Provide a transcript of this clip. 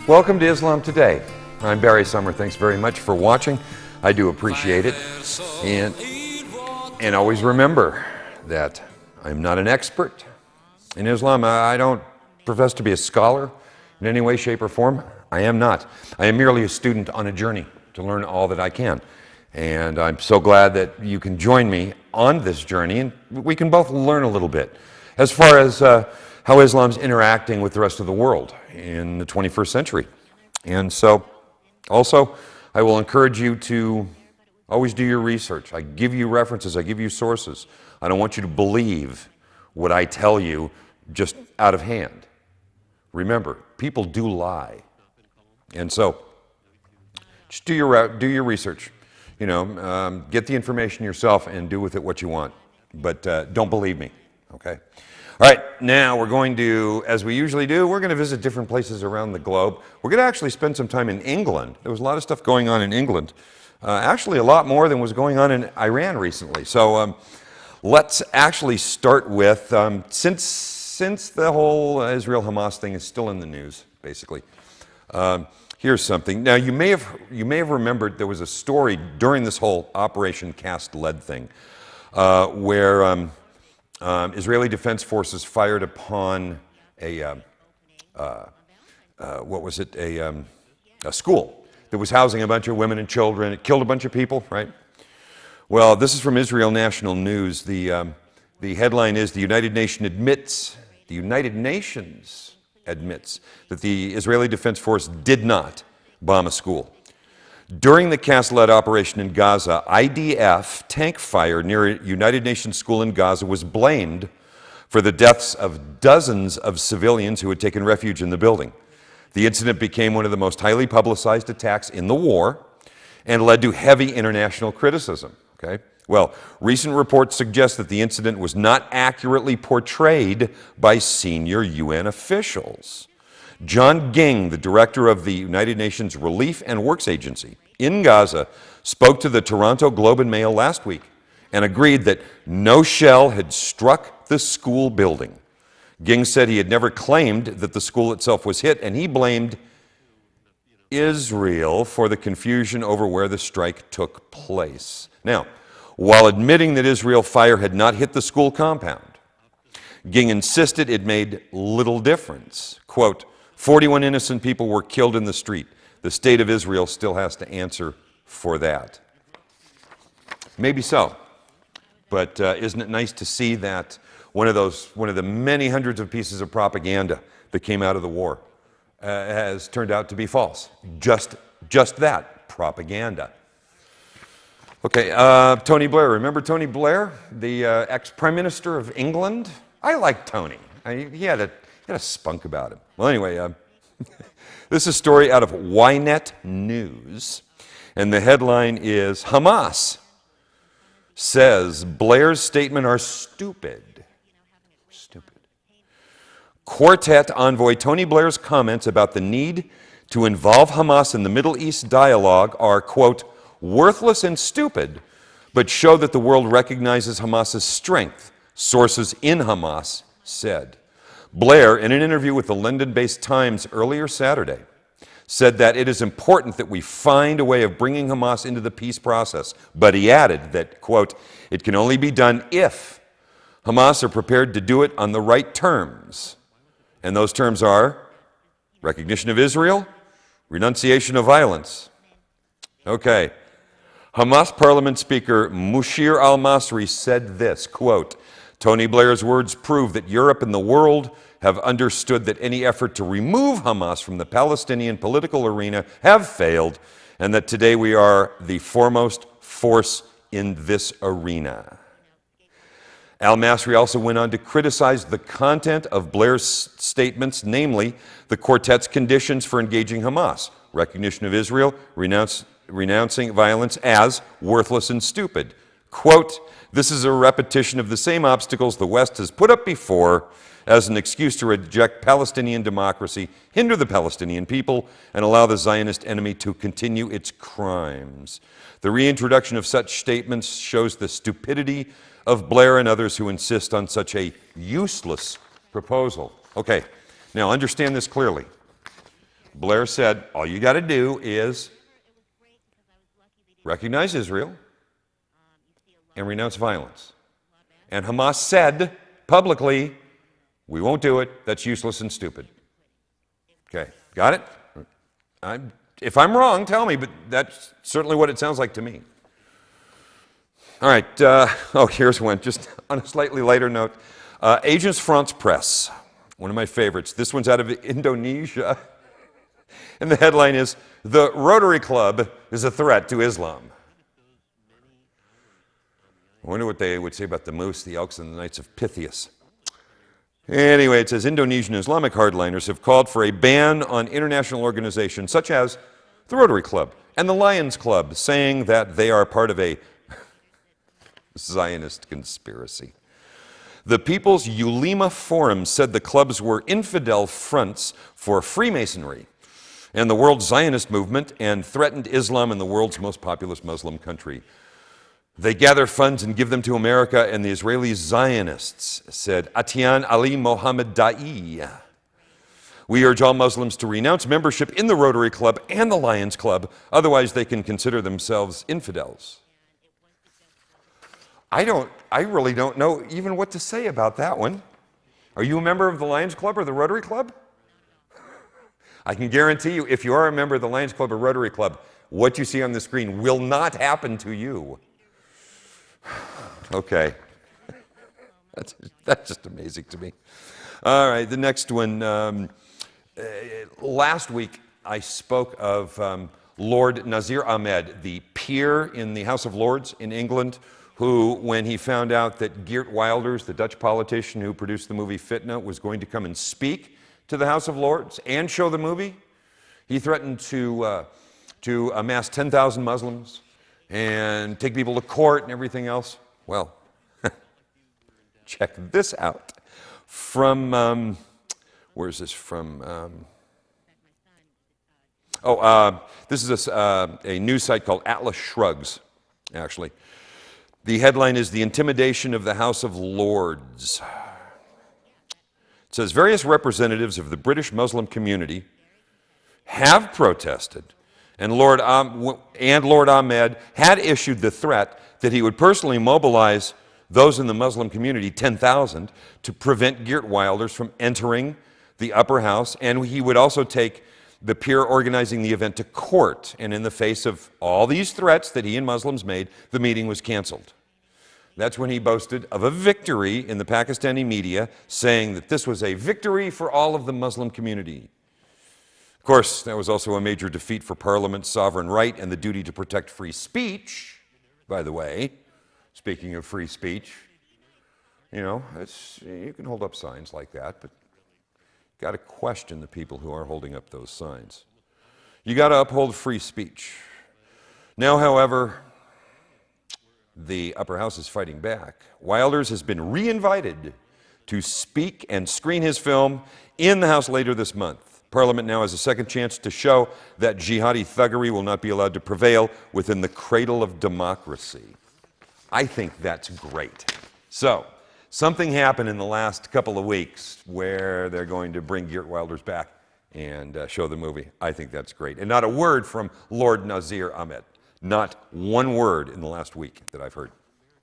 Welcome to Islam Today. I'm Barry Summer. Thanks very much for watching. I do appreciate it. And always remember that I'm not an expert in Islam. I don't profess to be a scholar in any way, shape, or form. I am not. I am merely a student on a journey to learn all that I can. And I'm so glad that you can join me on this journey, and we can both learn a little bit as far as how Islam's interacting with the rest of the world in the 21st century. And so, also, I will encourage you to always do your research. I give you references, I give you sources. I don't want you to believe what I tell you just out of hand. Remember, people do lie. And so, just do your research. You know, get the information yourself and do with it what you want. But don't believe me, okay? All right, now we're going to, as we usually do, we're going to visit different places around the globe. We're going to actually spend some time in England. There was a lot of stuff going on in England. Actually, a lot more than was going on in Iran recently. So let's actually start with, since the whole Israel-Hamas thing is still in the news, basically, here's something. Now, you may have remembered there was a story during this whole Operation Cast Lead thing where Israeli Defense Forces fired upon a school that was housing a bunch of women and children. It killed a bunch of people, right? Well, this is from Israel National News. The headline is, the United Nations admits that the Israeli Defense Force did not bomb a school. During the Cast Lead operation in Gaza, IDF tank fire near a United Nations school in Gaza was blamed for the deaths of dozens of civilians who had taken refuge in the building. The incident became one of the most highly publicized attacks in the war and led to heavy international criticism. Okay? Well, recent reports suggest that the incident was not accurately portrayed by senior UN officials. John Ging, the director of the United Nations Relief and Works Agency in Gaza, spoke to the Toronto Globe and Mail last week and agreed that no shell had struck the school building. Ging said he had never claimed that the school itself was hit, and he blamed Israel for the confusion over where the strike took place. Now, while admitting that Israel's fire had not hit the school compound, Ging insisted it made little difference. Quote, 41 innocent people were killed in the street. The state of Israel still has to answer for that. Maybe so, but isn't it nice to see that one of the many hundreds of pieces of propaganda that came out of the war has turned out to be false? Just that, propaganda. Okay, Tony Blair. Remember Tony Blair, the ex-prime minister of England? I like Tony. He had a spunk about him. Well, anyway, this is a story out of Ynet News, and the headline is, Hamas says Blair's statement are stupid. Stupid. Quartet envoy Tony Blair's comments about the need to involve Hamas in the Middle East dialogue are, quote, worthless and stupid, but show that the world recognizes Hamas's strength, sources in Hamas said. Blair, in an interview with the London-based Times earlier Saturday, said that it is important that we find a way of bringing Hamas into the peace process, but he added that, quote, it can only be done if Hamas are prepared to do it on the right terms. And those terms are recognition of Israel, renunciation of violence. Okay. Hamas Parliament Speaker Mushir al-Masri said this, quote, Tony Blair's words prove that Europe and the world have understood that any effort to remove Hamas from the Palestinian political arena have failed, and that today we are the foremost force in this arena. Al-Masri also went on to criticize the content of Blair's statements, namely the quartet's conditions for engaging Hamas, recognition of Israel, renouncing violence as worthless and stupid. Quote, this is a repetition of the same obstacles the West has put up before as an excuse to reject Palestinian democracy, hinder the Palestinian people, and allow the Zionist enemy to continue its crimes. The reintroduction of such statements shows the stupidity of Blair and others who insist on such a useless proposal. Okay, now understand this clearly. Blair said, all you got to do is recognize Israel and renounce violence. And Hamas said publicly, we won't do it. That's useless and stupid. Okay, got it? If I'm wrong, tell me, but that's certainly what it sounds like to me. All right, here's one, just on a slightly lighter note. Agence France Presse, one of my favorites. This one's out of Indonesia. And the headline is, "The Rotary Club is a threat to Islam." I wonder what they would say about the moose, the elks, and the Knights of Pythias. Anyway, it says Indonesian Islamic hardliners have called for a ban on international organizations such as the Rotary Club and the Lions Club, saying that they are part of a Zionist conspiracy. The People's Ulema Forum said the clubs were infidel fronts for Freemasonry and the world Zionist movement and threatened Islam in the world's most populous Muslim country. They gather funds and give them to America and the Israeli Zionists, said Atian Ali Mohammed Da'i. We urge all Muslims to renounce membership in the Rotary Club and the Lions Club, otherwise they can consider themselves infidels. I really don't know even what to say about that one. Are you a member of the Lions Club or the Rotary Club? I can guarantee you, if you are a member of the Lions Club or Rotary Club, what you see on the screen will not happen to you. Okay. That's just amazing to me. All right, the next one. Last week, I spoke of Lord Nazir Ahmed, the peer in the House of Lords in England, who, when he found out that Geert Wilders, the Dutch politician who produced the movie Fitna, was going to come and speak to the House of Lords and show the movie, he threatened to amass 10,000 Muslims and take people to court and everything else. Well, check this out. From, where's this from? This is a news site called Atlas Shrugs, actually. The headline is "The Intimidation of the House of Lords." It says, various representatives of the British Muslim community have protested, and Lord Ahmed had issued the threat that he would personally mobilize those in the Muslim community, 10,000, to prevent Geert Wilders from entering the upper house, and he would also take the peer organizing the event to court. And in the face of all these threats that he and Muslims made, the meeting was canceled. That's when he boasted of a victory in the Pakistani media, saying that this was a victory for all of the Muslim community. Of course, that was also a major defeat for Parliament's sovereign right and the duty to protect free speech. By the way, speaking of free speech, you know, you can hold up signs like that, but you've got to question the people who are holding up those signs. You got to uphold free speech. Now, however, the upper house is fighting back. Wilders has been re-invited to speak and screen his film in the House later this month. Parliament now has a second chance to show that jihadi thuggery will not be allowed to prevail within the cradle of democracy. I think that's great. So, something happened in the last couple of weeks where they're going to bring Geert Wilders back and show the movie. I think that's great. And not a word from Lord Nazir Ahmed. Not one word in the last week that I've heard.